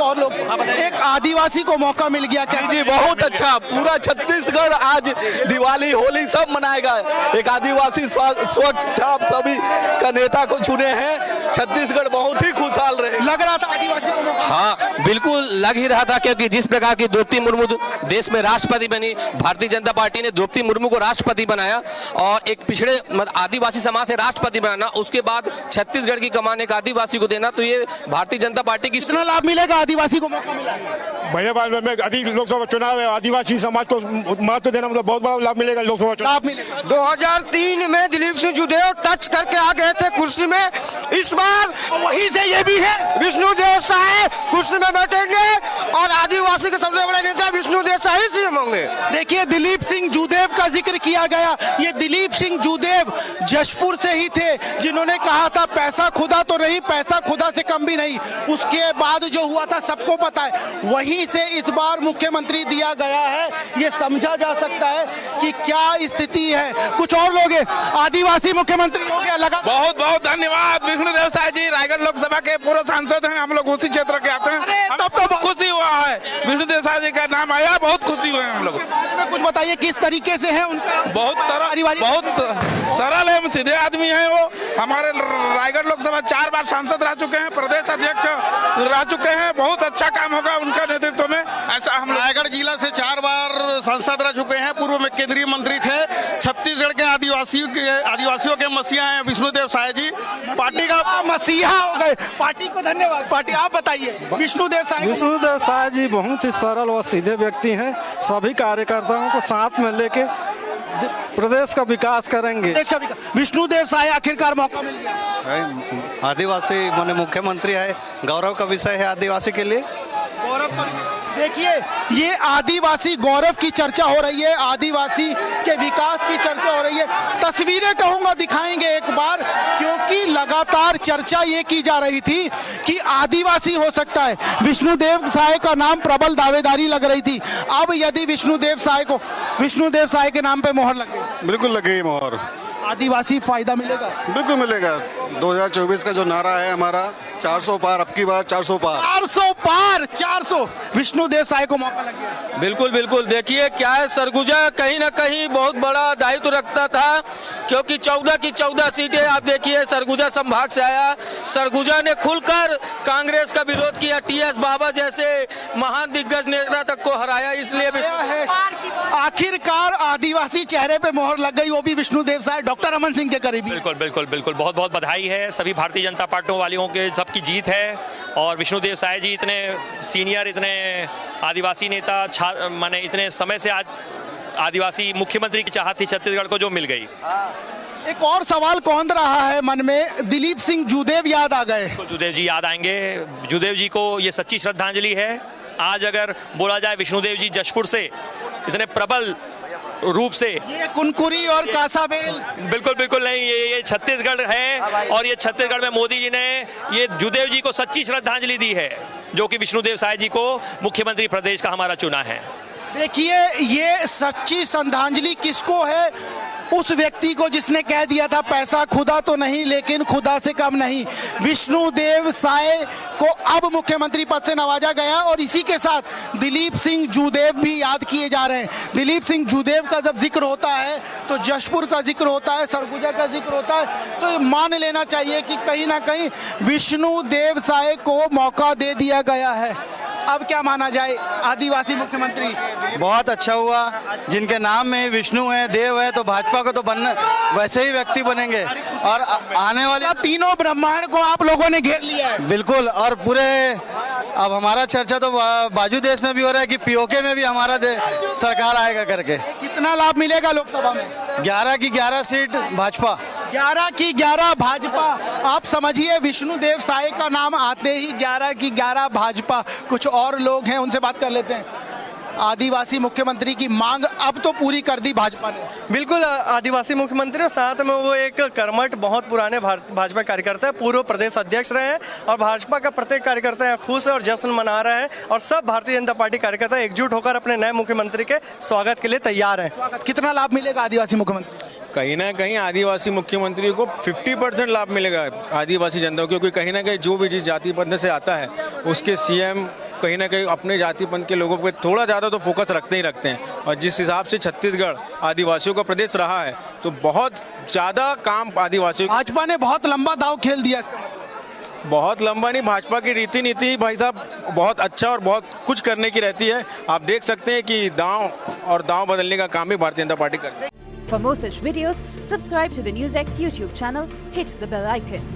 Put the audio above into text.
और लोग, एक आदिवासी को मौका मिल गया क्या? जी बहुत अच्छा, पूरा छत्तीसगढ़ आज दिवाली होली सब मनाएगा। एक आदिवासी स्वच्छ छाप सभी का नेता को चुने हैं, छत्तीसगढ़ बहुत ही खुशहाल रहे। लग रहा था आदिवासी को मौका? हाँ बिल्कुल लग ही रहा था, क्योंकि जिस प्रकार की द्रौपदी मुर्मू देश में राष्ट्रपति बनी, भारतीय जनता पार्टी ने द्रौपदी मुर्मू को राष्ट्रपति बनाया और एक पिछड़े आदिवासी समाज से राष्ट्रपति बनाना, उसके बाद छत्तीसगढ़ की कमान एक आदिवासी को देना, तो ये भारतीय जनता पार्टी की कितना लाभ मिलेगा आदिवासी को मौका मिला? भैया में अधिक लोकसभा चुनाव है, आदिवासी समाज को महत्व देना मतलब बहुत बड़ा लाभ मिलेगा लोकसभा चुनाव। लाभ मिलेगा। 2003 में दिलीप सिंह जुदेव टच करके आ गए थे कुर्सी में, इस बार वहीं से ये भी है, विष्णुदेव साय कुर्सी में बैठेंगे और आदिवासी के सबसे बड़े नेता विष्णुदेव साय सीएम होंगे। देखिए दिलीप सिंह जूदेव का जिक्र किया गया, ये दिलीप सिंह जूदेव जशपुर से ही थे जिन्होंने कहा था पैसा खुदा तो नहीं, पैसा खुदा से कम भी नहीं। उसके बाद जो हुआ था सबको पता है, वहीं से इस बार मुख्यमंत्री दिया गया है। ये समझा जा सकता है कि क्या स्थिति है। कुछ और लोग हैं, आदिवासी मुख्यमंत्री हो गया लगा। बहुत बहुत धन्यवाद विष्णुदेव साय जी, रायगढ़ लोकसभा के पूर्व सांसद हैं, हम लोग उसी क्षेत्र के आते हैं, तब तो खुशी हुआ है विष्णुदेव साय जी का नाम आया, बहुत खुशी हुए हम लोग। कुछ बताइए किस तरीके से है उनका? बहुत सरल है, सीधे आदमी है वो। हमारे रायगढ़ लोकसभा 4 बार सांसद रह चुके हैं, प्रदेश अध्यक्ष रह चुके हैं, बहुत अच्छा काम होगा उनका नेतृत्व में, ऐसा हम रायगढ़ जिला से 4 बार सांसद रह चुके हैं, पूर्व में केंद्रीय मंत्री थे। छत्तीसगढ़ के आदिवासियों के मसीहा हैं विष्णुदेव साय जी, पार्टी का मसीहा हो गए। पार्टी को धन्यवाद। पार्टी आप बताइए विष्णुदेव साय। विष्णुदेव साय जी बहुत ही सरल और सीधे व्यक्ति हैं, सभी कार्यकर्ताओं को साथ में लेके प्रदेश का विकास करेंगे। देश का विकास। विष्णुदेव साय आखिरकार मौका मिल गया। आदिवासी माने मुख्यमंत्री है, गौरव का विषय है आदिवासी के लिए। गौरव का देखिए, ये आदिवासी गौरव की चर्चा हो रही है, आदिवासी के विकास की चर्चा हो रही है। तस्वीरें कहूंगा दिखाएंगे एक बार, क्योंकि लगातार चर्चा ये की जा रही थी कि आदिवासी हो सकता है। विष्णुदेव साय का नाम प्रबल दावेदारी लग रही थी। अब यदि विष्णुदेव साय के नाम पे मोहर लग गई, बिल्कुल लगी मोहर, आदिवासी फायदा मिलेगा। बिल्कुल मिलेगा। 2024 का जो नारा है हमारा 400 पार, अब की बार 400 पार। 400 पार, 400। विष्णुदेव साय को मौका लग गया। बिल्कुल बिल्कुल, देखिए क्या है, सरगुजा कहीं ना कहीं बहुत बड़ा दायित्व रखता था, क्योंकि 14 की 14 सीटें आप देखिए सरगुजा संभाग से आया। सरगुजा ने खुलकर कांग्रेस का विरोध किया, टीएस बाबा जैसे महान दिग्गज नेता तक को हराया, इसलिए आखिरकार आदिवासी चेहरे पे मोहर लग गई, वो भी विष्णुदेव साय, डॉक्टर रमन सिंह के करीबी। बिल्कुल बिल्कुल बिल्कुल, बहुत बहुत बधाई है सभी भारतीय जनता पार्टी वालियों के, सबकी जीत है। और विष्णुदेव साय जी इतने सीनियर, इतने आदिवासी नेता, माने इतने समय से आज आदिवासी मुख्यमंत्री की चाहत थी छत्तीसगढ़ को, जो मिल गई। एक और सवाल कौन रहा है मन में, दिलीप सिंह जूदेव याद आ गए। जूदेव जी याद आएंगे, जूदेव जी को ये सच्ची श्रद्धांजलि है। आज अगर बोला जाए विष्णुदेव जी जशपुर से इतने प्रबल रूप से, ये कुनकुरी और कासाबेल बिल्कुल बिल्कुल नहीं, ये छत्तीसगढ़ है और ये छत्तीसगढ़ में मोदी जी ने ये जूदेव जी को सच्ची श्रद्धांजलि दी है, जो कि विष्णुदेव साय जी को मुख्यमंत्री प्रदेश का हमारा चुना है। देखिए ये सच्ची श्रद्धांजलि किसको है? उस व्यक्ति को जिसने कह दिया था पैसा खुदा तो नहीं लेकिन खुदा से कम नहीं। विष्णुदेव साय को अब मुख्यमंत्री पद से नवाजा गया और इसी के साथ दिलीप सिंह जूदेव भी याद किए जा रहे हैं। दिलीप सिंह जूदेव का जब जिक्र होता है तो जशपुर का जिक्र होता है, सरगुजा का जिक्र होता है, तो ये मान लेना चाहिए कि कहीं ना कहीं विष्णुदेव साय को मौका दे दिया गया है। अब क्या माना जाए, आदिवासी मुख्यमंत्री? बहुत अच्छा हुआ, जिनके नाम में विष्णु है, देव है, तो भाजपा को तो बनना वैसे ही व्यक्ति बनेंगे। और आने वाले तीनों ब्रह्मांड को आप लोगों ने घेर लिया है। बिल्कुल, और पूरे अब हमारा चर्चा तो बाजू देश में भी हो रहा है कि पीओके में भी हमारा सरकार आएगा करके। कितना लाभ मिलेगा लोकसभा में? 11 की 11 सीट भाजपा, 11 की 11 भाजपा। आप समझिए विष्णुदेव साय का नाम आते ही 11 की 11 भाजपा। कुछ और लोग हैं, उनसे बात कर लेते हैं। आदिवासी मुख्यमंत्री की मांग अब तो पूरी कर दी भाजपा ने। बिल्कुल, आदिवासी मुख्यमंत्री और साथ में वो एक कर्मठ बहुत पुराने भाजपा कार्यकर्ता है, पूर्व प्रदेश अध्यक्ष रहे हैं और भाजपा का प्रत्येक कार्यकर्ता यहाँ खुश है और जश्न मना रहा है और सब भारतीय जनता पार्टी कार्यकर्ता एकजुट होकर अपने नए मुख्यमंत्री के स्वागत के लिए तैयार है। कितना लाभ मिलेगा आदिवासी मुख्यमंत्री? कहीं ना कहीं आदिवासी मुख्यमंत्री को 50% लाभ मिलेगा आदिवासी जनता को, क्योंकि कहीं ना कहीं जो भी जिस जाति बंधन से आता है उसके सीएम कहीं ना कहीं अपने जाति पंथ के लोगों पे थोड़ा ज़्यादा तो फोकस रखते ही रखते हैं। और जिस हिसाब से छत्तीसगढ़ आदिवासियों का प्रदेश रहा है तो बहुत ज़्यादा काम आदिवासियों भाजपा ने बहुत लंबा दाव खेल दिया इसका मतलब। बहुत लंबा नहीं, भाजपा की रीति नीति भाई साहब बहुत अच्छा और बहुत कुछ करने की रहती है। आप देख सकते हैं कि दांव बदलने का काम भी भारतीय जनता पार्टी करती है। For more such videos, subscribe to the NewsX YouTube channel, hit the bell icon.